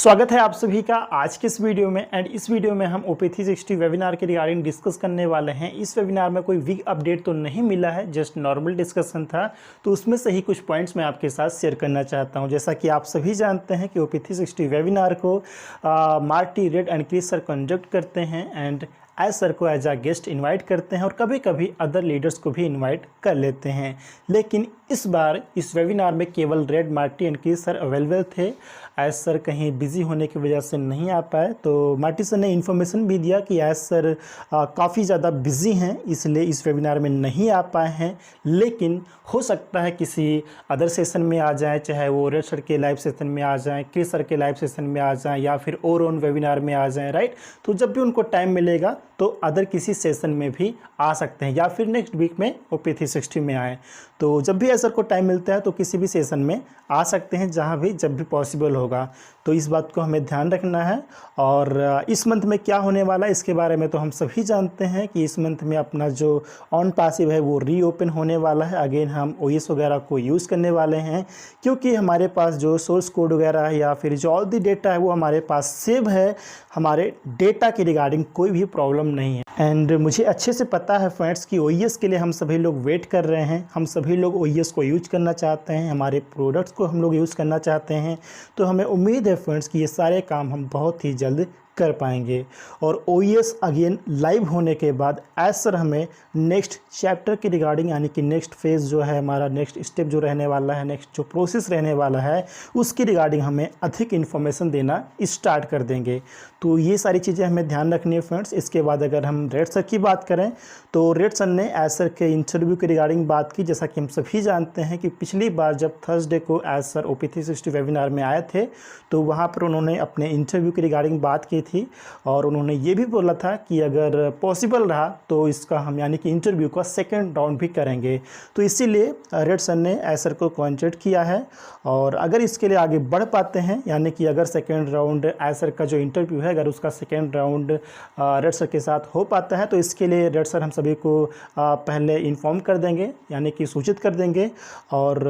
स्वागत है आप सभी का आज के इस वीडियो में। एंड इस वीडियो में हम OP360 वेबिनार के रिगार्डिंग डिस्कस करने वाले हैं। इस वेबिनार में कोई वीक अपडेट तो नहीं मिला है, जस्ट नॉर्मल डिस्कशन था, तो उसमें से ही कुछ पॉइंट्स मैं आपके साथ शेयर करना चाहता हूं। जैसा कि आप सभी जानते हैं कि OP360 वेबिनार को Marty Red and Chris sir conduct करते हैं एंड एज सर को एज अ गेस्ट इनवाइट करते हैं और कभी कभी अदर लीडर्स को भी इनवाइट कर लेते हैं। लेकिन इस बार इस वेबिनार में केवल Red, Marty and Chris sir available थे। एज सर कहीं बिजी होने की वजह से नहीं आ पाए, तो मार्टी सर ने इन्फॉर्मेशन भी दिया कि एज सर काफ़ी ज़्यादा बिजी हैं, इसलिए इस वेबिनार में नहीं आ पाए हैं। लेकिन हो सकता है किसी अदर सेशन में आ जाएं, चाहे वो रेड सर के लाइव सेशन में आ जाएं, क्रिस सर के लाइव सेशन में आ जाएं या फिर और ऑन वेबिनार में आ जाएं, राइट। तो जब भी उनको टाइम मिलेगा तो अदर किसी सेशन में भी आ सकते हैं या फिर नेक्स्ट वीक में OP360 में आए। तो जब भी सर को टाइम मिलता है तो किसी भी सेशन में आ सकते हैं, जहां भी जब भी पॉसिबल होगा। तो इस बात को हमें ध्यान रखना है। और इस मंथ में क्या होने वाला है इसके बारे में तो हम सभी जानते हैं कि इस मंथ में अपना जो ऑन पासिव है वो रीओपन होने वाला है। अगेन हम OS वगैरह को यूज़ करने वाले हैं, क्योंकि हमारे पास जो सोर्स कोड वगैरह है या फिर जो ऑल दी डेटा है वो हमारे पास सेव है। हमारे डेटा के रिगार्डिंग कोई भी प्रॉब्लम नहीं है। एंड मुझे अच्छे से पता है फ्रेंड्स कि OS के लिए हम सभी लोग वेट कर रहे हैं। हम सभी लोग OS को यूज करना चाहते हैं, हमारे प्रोडक्ट्स को हम लोग यूज़ करना चाहते हैं। तो हमें उम्मीद है फ्रेंड्स कि ये सारे काम हम बहुत ही जल्द कर पाएंगे। और OS अगेन लाइव होने के बाद एज सर हमें नेक्स्ट चैप्टर के रिगार्डिंग, यानी कि नेक्स्ट फेज़ जो है हमारा, नेक्स्ट स्टेप जो रहने वाला है, नेक्स्ट जो प्रोसेस रहने वाला है, उसकी रिगार्डिंग हमें अधिक इन्फॉर्मेशन देना स्टार्ट कर देंगे। तो ये सारी चीज़ें हमें ध्यान रखनी है फ्रेंड्स। इसके बाद अगर हम रेड सर की बात करें तो रेड सर ने एज सर के इंटरव्यू के रिगार्डिंग बात की। जैसा कि हम सभी जानते हैं कि पिछली बार जब थर्सडे को एज सर OP360 वेबिनार में आए थे तो वहाँ पर उन्होंने अपने इंटरव्यू के रिगार्डिंग बात की थी और उन्होंने ये भी बोला था कि अगर पॉसिबल रहा तो इसका हम यानी कि इंटरव्यू का सेकंड राउंड भी करेंगे। तो इसीलिए रेड सर ने एज सर को कॉन्टैक्ट किया है और अगर इसके लिए आगे बढ़ पाते हैं, यानी कि अगर सेकंड राउंड एज सर का जो इंटरव्यू है अगर उसका सेकंड राउंड रेड सर के साथ हो पाता है तो इसके लिए रेड सर हम सभी को पहले इन्फॉर्म कर देंगे, यानी कि सूचित कर देंगे। और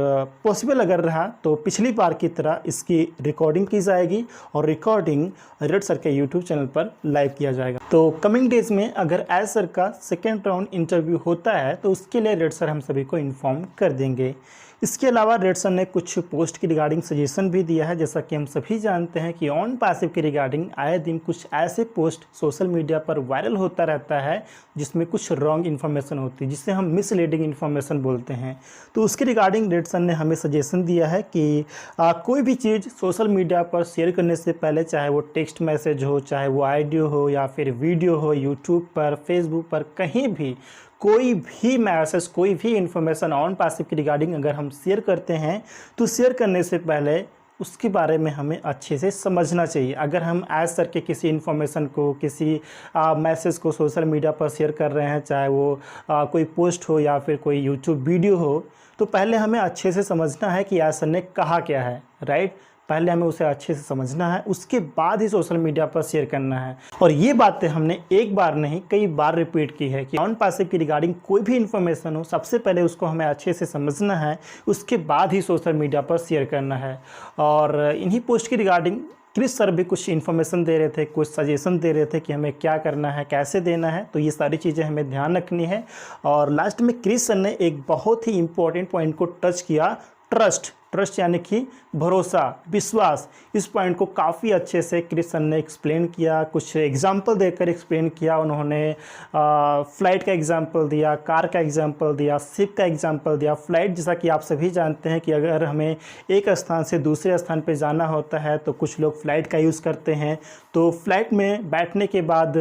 पॉसिबल अगर रहा तो पिछली बार की तरह इसकी रिकॉर्डिंग की जाएगी और रिकॉर्डिंग रेड सर के यूट्यूब चैनल पर लाइव किया जाएगा। तो कमिंग डेज में अगर एज सर का सेकेंड राउंड इंटरव्यू होता है तो उसके लिए रेड सर हम सभी को इन्फॉर्म कर देंगे। इसके अलावा रेड सर ने कुछ पोस्ट की रिगार्डिंग सजेशन भी दिया है। जैसा कि हम सभी जानते हैं कि ऑन पासिव के रिगार्डिंग आए दिन कुछ ऐसे पोस्ट सोशल मीडिया पर वायरल होता रहता है जिसमें कुछ रॉन्ग इन्फॉर्मेशन होती है, जिसे हम मिसलीडिंग इन्फॉर्मेशन बोलते हैं। तो उसके रिगार्डिंग रेड सर ने हमें सजेशन दिया है कि कोई भी चीज़ सोशल मीडिया पर शेयर करने से पहले, चाहे वो टेक्स्ट मैसेज हो, चाहे वो ऑडियो हो या फिर वीडियो हो, यूट्यूब पर, फेसबुक पर, कहीं भी कोई भी मैसेज, कोई भी इन्फॉर्मेशन ऑन पासिव की रिगार्डिंग अगर हम शेयर करते हैं तो शेयर करने से पहले उसके बारे में हमें अच्छे से समझना चाहिए। अगर हम एज सर के किसी इन्फॉर्मेशन को, किसी मैसेज को सोशल मीडिया पर शेयर कर रहे हैं, चाहे वो कोई पोस्ट हो या फिर कोई यूट्यूब वीडियो हो, तो पहले हमें अच्छे से समझना है कि एज सर ने कहा क्या है, राइट। पहले हमें उसे अच्छे से समझना है, उसके बाद ही सोशल मीडिया पर शेयर करना है। और ये बातें हमने एक बार नहीं कई बार रिपीट की है कि ऑन पासिव की रिगार्डिंग कोई भी इन्फॉर्मेशन हो, सबसे पहले उसको हमें अच्छे से समझना है, उसके बाद ही सोशल मीडिया पर शेयर करना है। और इन्हीं पोस्ट की रिगार्डिंग क्रिस सर भी कुछ इन्फॉर्मेशन दे रहे थे, कुछ सजेशन दे रहे थे कि हमें क्या करना है, कैसे देना है। तो ये सारी चीज़ें हमें ध्यान रखनी है। और लास्ट में क्रिस सर ने एक बहुत ही इंपॉर्टेंट पॉइंट को टच किया, ट्रस्ट यानी कि भरोसा, विश्वास। इस पॉइंट को काफ़ी अच्छे से क्रिस सर ने एक्सप्लेन किया, कुछ एग्जाम्पल देकर एक्सप्लेन किया। उन्होंने फ़्लाइट का एग्जाम्पल दिया, कार का एग्जाम्पल दिया, शिप का एग्जाम्पल दिया। फ़्लाइट, जैसा कि आप सभी जानते हैं कि अगर हमें एक स्थान से दूसरे स्थान पर जाना होता है तो कुछ लोग फ़्लाइट का यूज़ करते हैं। तो फ़्लाइट में बैठने के बाद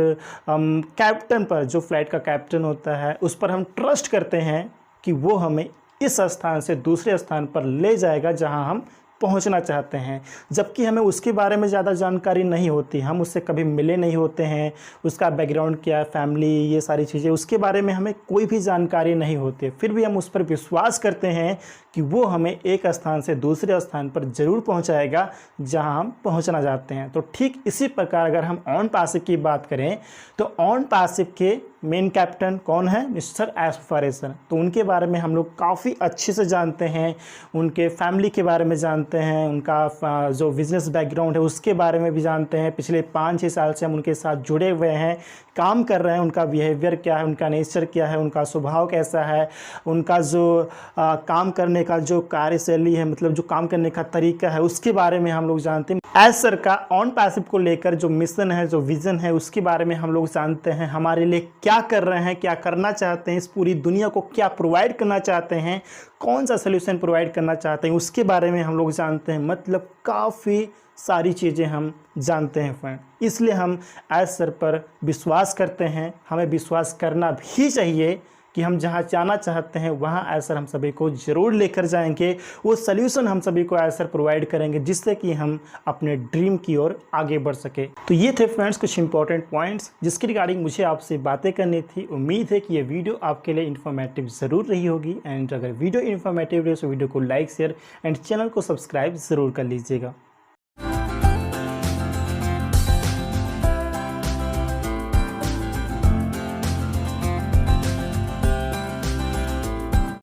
कैप्टन पर, जो फ़्लाइट का कैप्टन होता है, उस पर हम ट्रस्ट करते हैं कि वो हमें इस स्थान से दूसरे स्थान पर ले जाएगा जहां हम पहुंचना चाहते हैं। जबकि हमें उसके बारे में ज़्यादा जानकारी नहीं होती, हम उससे कभी मिले नहीं होते हैं, उसका बैकग्राउंड क्या है, फैमिली, ये सारी चीज़ें उसके बारे में हमें कोई भी जानकारी नहीं होती। फिर भी हम उस पर विश्वास करते हैं कि वो हमें एक स्थान से दूसरे स्थान पर ज़रूर पहुंचाएगा जहां हम पहुंचना चाहते हैं। तो ठीक इसी प्रकार अगर हम ऑन पासिव की बात करें तो ऑन पासिव के मेन कैप्टन कौन है? Mister aspiration. तो उनके बारे में हम लोग काफ़ी अच्छे से जानते हैं, उनके फैमिली के बारे में जानते हैं, उनका जो बिज़नेस बैकग्राउंड है उसके बारे में भी जानते हैं। पिछले 5-6 साल से हम उनके साथ जुड़े हुए हैं, काम कर रहे हैं। उनका बिहेवियर क्या है, उनका नेचर क्या है, उनका स्वभाव कैसा है, उनका जो काम करने का जो कार्यशैली है, मतलब जो काम करने का तरीका है, उसके बारे में हम लोग जानते हैं। एज सर का ऑन पैसिव को लेकर जो मिशन है, जो विज़न है, उसके बारे में हम लोग जानते हैं। हमारे लिए क्या कर रहे हैं, क्या करना चाहते हैं, इस पूरी दुनिया को क्या प्रोवाइड करना चाहते हैं, कौन सा सोल्यूशन प्रोवाइड करना चाहते हैं, उसके बारे में हम लोग जानते हैं। मतलब काफ़ी सारी चीज़ें हम जानते हैं फ्रेंड। इसलिए हम एज सर पर विश्वास करते हैं। हमें विश्वास करना भी चाहिए कि हम जहाँ जाना चाहते हैं वहाँ एज सर हम सभी को ज़रूर लेकर जाएंगे। वो सल्यूशन हम सभी को एज सर प्रोवाइड करेंगे, जिससे कि हम अपने ड्रीम की ओर आगे बढ़ सके। तो ये थे फ्रेंड्स कुछ इंपॉर्टेंट पॉइंट्स जिसके रिगार्डिंग मुझे आपसे बातें करनी थी। उम्मीद है कि ये वीडियो आपके लिए इन्फॉर्मेटिव ज़रूर रही होगी। एंड अगर वीडियो इन्फॉर्मेटिव रही तो वीडियो को लाइक, शेयर एंड चैनल को सब्सक्राइब ज़रूर कर लीजिएगा।